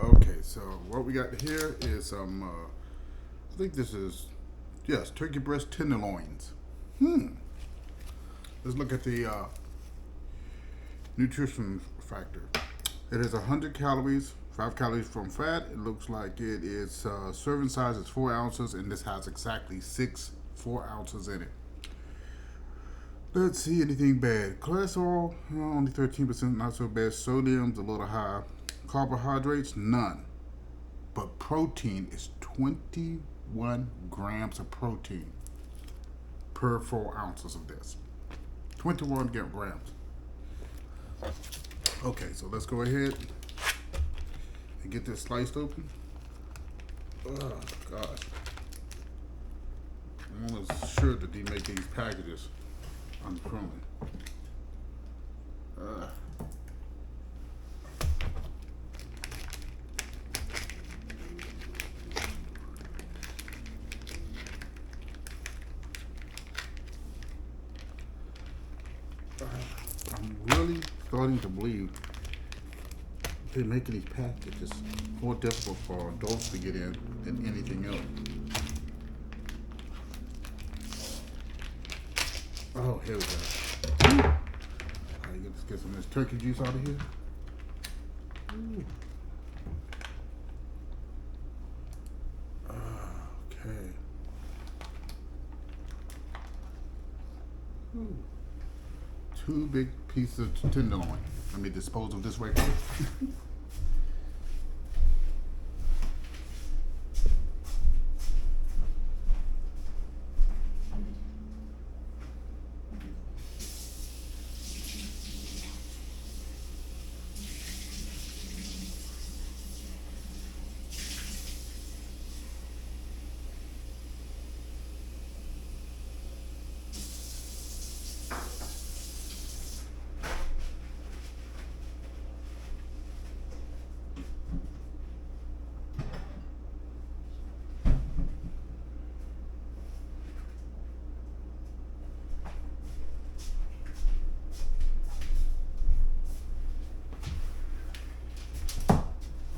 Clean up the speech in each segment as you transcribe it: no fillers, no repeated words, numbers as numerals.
Okay, so what we got here is some, I think this is, yes, turkey breast tenderloins. Let's look at the nutrition factor. It is 100 calories, 5 calories from fat. It looks like it is, serving size is 4 ounces, and this has exactly 4 ounces in it. Let's see, anything bad. Cholesterol, only 13%, not so bad. Sodium's a little high. Carbohydrates, none. But protein is 21 grams of protein per 4 ounces of this. 21 grams. Okay, so let's go ahead and get this sliced open. Oh, gosh. I'm almost sure that they make these packages uncrumbly. I'm really starting to believe they're making these packages more difficult for adults to get in than anything else. Oh, here we go. All right, let's get some of this turkey juice out of here. Ooh. Okay. Ooh. 2 big pieces of tenderloin. Let me dispose of this right here.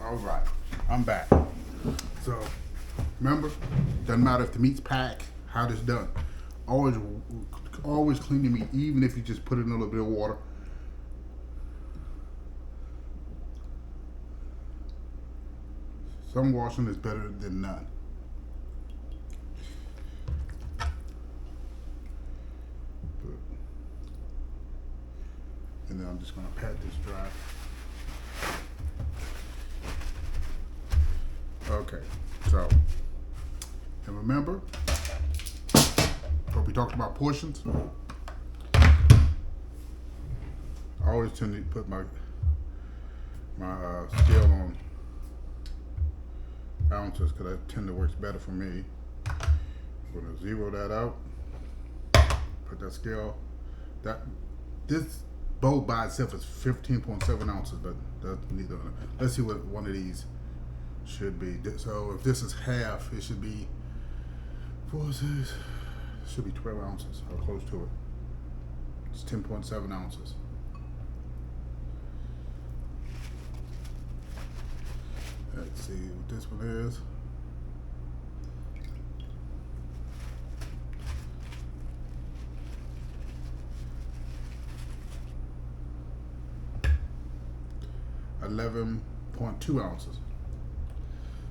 All right, I'm back. So, remember, doesn't matter if the meat's packed, how it's done. Always clean the meat, even if you just put it in a little bit of water. Some washing is better than none. And then I'm just gonna pat this dry. Okay, so, and remember what we talked about portions? I always tend to put my scale on ounces because that tend to works better for me. I'm gonna zero that out, put that scale, this bowl by itself is 15.7 ounces, but that's neither. Let's see what one of these should be. So if this is half, it should be 4, 6, should be 12 ounces or close to it. It's 10.7 ounces. Let's see what this one is. $11.2 ounces.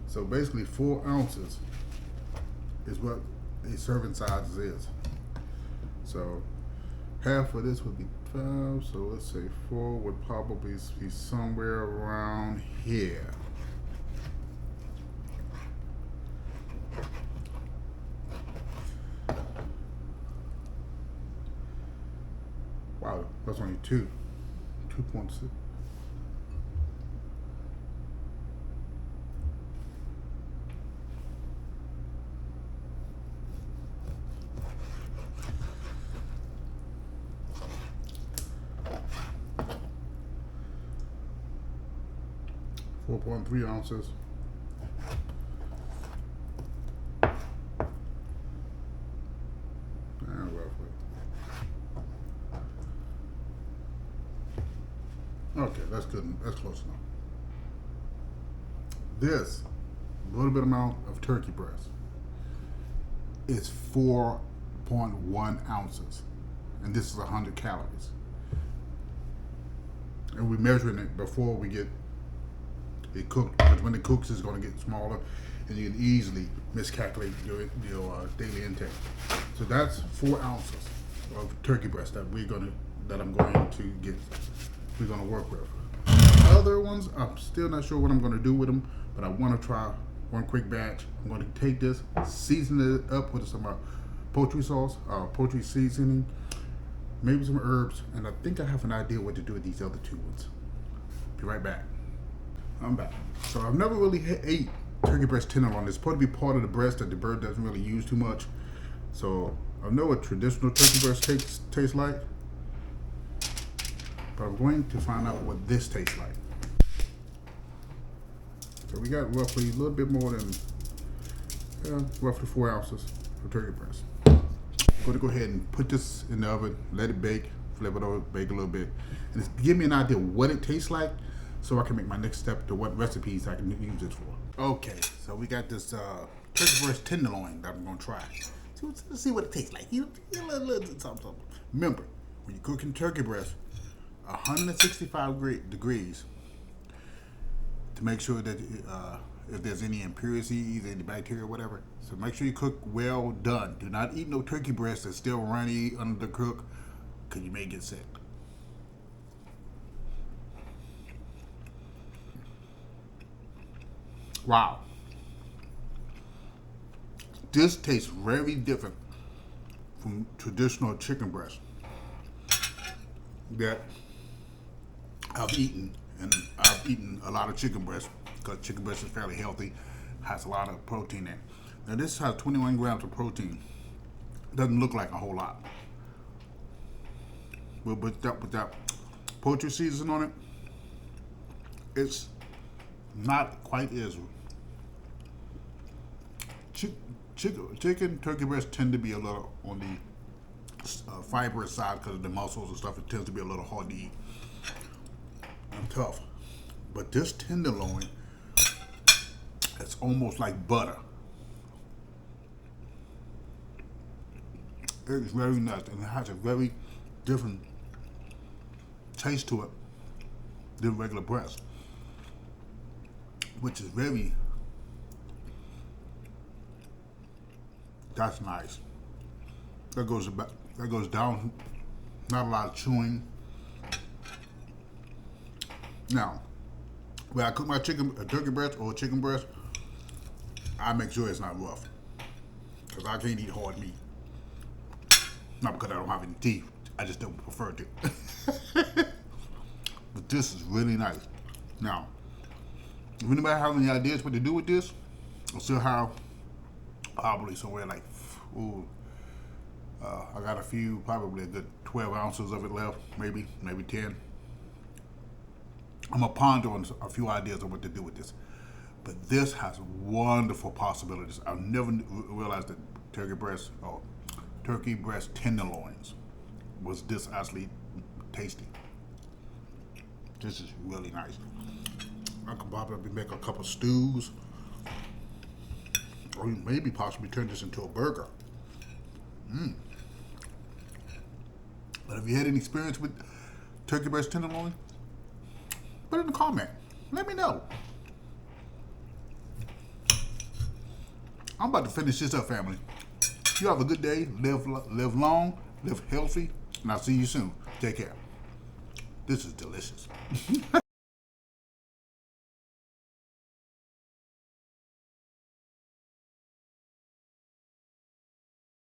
So basically 4 ounces is what a serving size is. So half of this would be 5, so let's say 4 would probably be somewhere around here. Wow, that's only 2.6. .3 ounces. Roughly. Okay, that's good. That's close enough. This little bit amount of turkey breast is 4.1 ounces, and this is 100 calories. And we're measuring it before we get it cooked, because when it cooks, it's going to get smaller, and you can easily miscalculate your daily intake. So that's 4 ounces of turkey breast that I'm going to get. We're going to work with. Other ones, I'm still not sure what I'm going to do with them, but I want to try one quick batch. I'm going to take this, season it up with some poultry sauce, poultry seasoning, maybe some herbs, and I think I have an idea what to do with these other 2 ones. Be right back. I'm back. So I've never really ate turkey breast tenderloin. It's supposed to be part of the breast that the bird doesn't really use too much. So I know what traditional turkey breast tastes like, but I'm going to find out what this tastes like. So we got roughly a little bit more than roughly 4 ounces of turkey breast. I'm going to go ahead and put this in the oven, let it bake, flip it over, bake a little bit, and just give me an idea what it tastes like, so I can make my next step to what recipes I can use this for. Okay, so we got this turkey breast tenderloin that I'm gonna try. So let's see what it tastes like. Something. Remember, when you're cooking turkey breast, 165 degrees to make sure that if there's any impurities, any bacteria, whatever. So make sure you cook well done. Do not eat no turkey breast that's still runny under the cook, because you may get sick. Wow. This tastes very different from traditional chicken breast that I've eaten. And I've eaten a lot of chicken breast because chicken breast is fairly healthy, has a lot of protein in it. Now this has 21 grams of protein. Doesn't look like a whole lot. But with that poultry seasoning on it, it's not quite as chicken turkey breast tend to be a little on the fibrous side because of the muscles and stuff. It tends to be a little hard to eat and tough. But this tenderloin, it's almost like butter. It's very nice, and it has a very different taste to it than regular breast, which is very, that's nice. That goes down, not a lot of chewing. Now, when I cook my turkey breast or chicken breast, I make sure it's not rough, because I can't eat hard meat. Not because I don't have any teeth, I just don't prefer to. But this is really nice. Now, if anybody has any ideas what to do with this, I still have probably somewhere like, I got a few, probably a good 12 ounces of it left, maybe 10. I'm gonna ponder on a few ideas of what to do with this. But this has wonderful possibilities. I've never realized that turkey breast tenderloins was this actually tasty. This is really nice. I could probably make a couple stews, or maybe possibly turn this into a burger. But if you had any experience with turkey breast tenderloin, put it in the comment. Let me know. I'm about to finish this up, family. You have a good day. Live long, live healthy, and I'll see you soon. Take care. This is delicious.